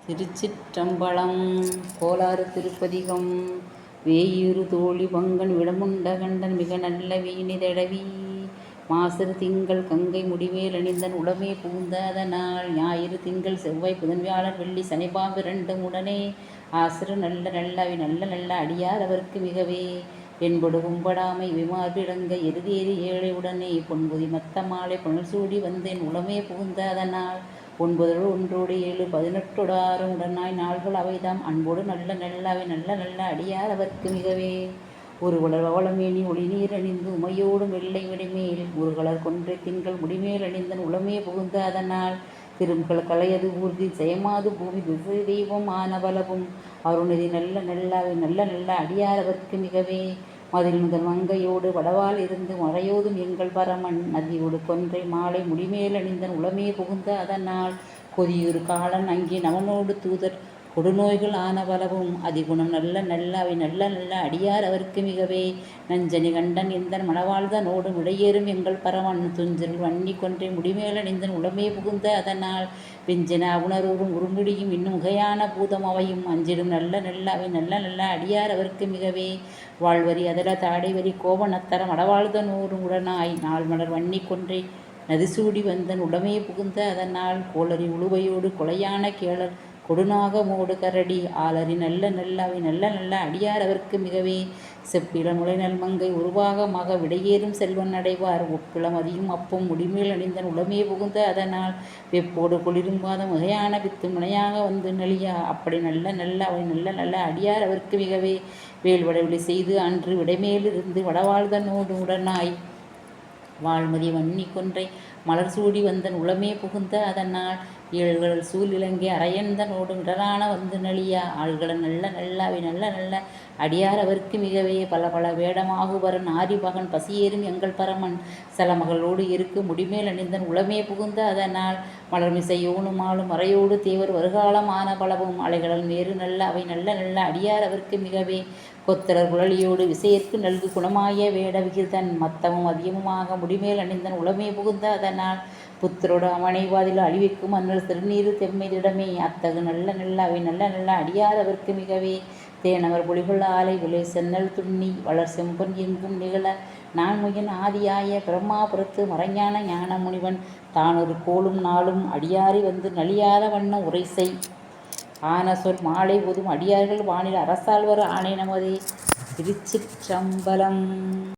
திருச்சிற்றம்பலம். கோளாறு திருப்பதிகம். வேயிரு தோழி பங்கன் விடமுண்ட கண்டன் மிக நல்ல வீணிதடவி மாசிறு திங்கள் கங்கை முடிவேல் அணிந்தன் உளமே புகுந்த அதனால் ஞாயிறு திங்கள் செவ்வாய் புதன் வியாழன் வெள்ளி சனிபாம்பு இரண்டும் உடனே ஆசிறு நல்ல நல்லவி நல்ல நல்ல அடியார் அவர்க்கு மிகவே என்படு கும்படாமை விமார்பிடங்க எருதேறி ஏழை உடனே பொன்புதி மத்த மாலை புனல் சூடி வந்தேன் உளமே புகுந்த அதனால் 9 ஒன்றோடு 7 18 6 உடனாய் நாள்கள் அவைதாம் அன்போடு நல்ல நல்லவை நல்ல நல்ல அடியார் அவர்க்கு மிகவே ஒரு வளர் வளமேனி ஒளி நீர் அணிந்து உமையோடும் வெள்ளை விடைமேல் ஒரு கலர் கொன்றை திங்கள் முடிமேல் அணிந்தன் உளமே புகுந்த அதனால் திரும்கள் கலையது ஊர்தி ஜெயமாது பூமி திசை தெய்வம் ஆன பலவும் அருணதி நல்ல நல்லவை நல்ல நல்ல அடியார் அவர்க்கு மிகவே மதில் முதல் மங்கையோடு வடவால் இருந்து மறையோதும் எங்கள் பரமன் நதியோடு கொன்றை மாலை முடிமேல் அணிந்தன் உளமே புகுந்த அதனால் கொதியுறு காலன் அங்கே நவனோடு தூதர் கொடுநோய்கள் ஆன பலவும் அதிகுணம் நல்ல நல்ல அவை நல்ல நல்ல அடியார் அவர்க்கு மிகவே நஞ்சனி கண்டன் எந்தன் மணவாழ்தனோடும் இடையேறும் எங்கள் பரமன் துஞ்சில் வன்னி கொன்றை முடிமேல் அணிந்தன் உளமே புகுந்த அதனால் வெஞ்சன உணர்வரும் உரும்பிடியும் இன்னும் உகையான பூதம் அவையும் அஞ்சிடும் நல்ல நல்ல அவை நல்ல நல்ல அடியார் அவர்க்கு மிகவே வாழ்வரி அதல தாடைவரி கோவணத்தர மடவாழ்தனோடும் உடனாய் நாள் மலர் வன்னி கொன்றை நதிசூடி வந்தன் உடமே புகுந்த அதனால் கோளரி உழுவையோடு கொலையான கேளர் கொடுநாகமோடு கரடி ஆளரி நல்ல நல்ல அவை நல்ல நல்ல அடியார் அவர்க்கு மிகவே செப்பில முளைநல் மங்கை உருவாகமாக விடையேறும் செல்வன் அடைவார் ஒப்பிளம் அதியும் அப்பம் முடிமேல் அணிந்தன் உளமே புகுந்த அதனால் வெப்போடு குளிரும்பாத மிகையான பித்து முனையாக வந்து நெளியா அப்படி நல்ல நல்ல அவை நல்ல நல்ல அடியார் அவர்க்கு மிகவே வேல்வடவிழி செய்து அன்று விடைமேலிருந்து வடவாழ்தனோடு உடனாய் வாழ்மதி வன்னி கொன்றை மலர் சூடி வந்தன் உளமே புகுந்த அதனால் ஏழ்கள் சூழ் இலங்கை அரையந்தனோடு இடரான வந்து நலியா ஆள்கள நல்ல நல்ல அவை நல்ல நல்ல அடியார் அவர்க்கு மிகவே பல பல வேடமாகுவரன் ஆரிபகன் பசியேறும் எங்கள் பரமன் சலமகளோடு இருக்கு முடிமேல் அணிந்தன் உளமே புகுந்த அதனால் மலர்மிசையோனும் ஆளும் மறையோடு தேவர் வருகாலம் ஆன பலவும் அலைகளல் மேறு நல்ல அவை நல்ல நல்ல அடியார் அவர்க்கு மிகவே கொத்தலர் குழலியோடு விசையற்கு நல்கு குணமாய வேட விகிதன் மத்தமும் அதிகமுமாக முடிமேல் அணிந்தன் உளமே புகுந்த அதனால் புத்தரோடு அவனைவாதில் அழிவிக்கும் அன்னல் திருநீரு தெம்மைதிடமே அத்தகு நல்ல நல்ல அவை நல்ல நல்ல அடியார் அவர்க்கு மிகவே தேனவர் பொலிகொள்ள ஆலை விலை சென்னல் துண்ணி வளர் செம்பொன் எங்கும் நிகழ நான் முயன் ஆதியாய பிரம்மாபுரத்து மறைஞான ஞான முனிவன் தான் ஒரு கோளும் நாளும் அடியாரி வந்து நலியாத வண்ணம் உரைசை ஆன சொல் மாலை போதும் அடியார்கள் வானில் அரசாழ்வர் ஆணை நமதே. திருச்சிற்றம்பலம்.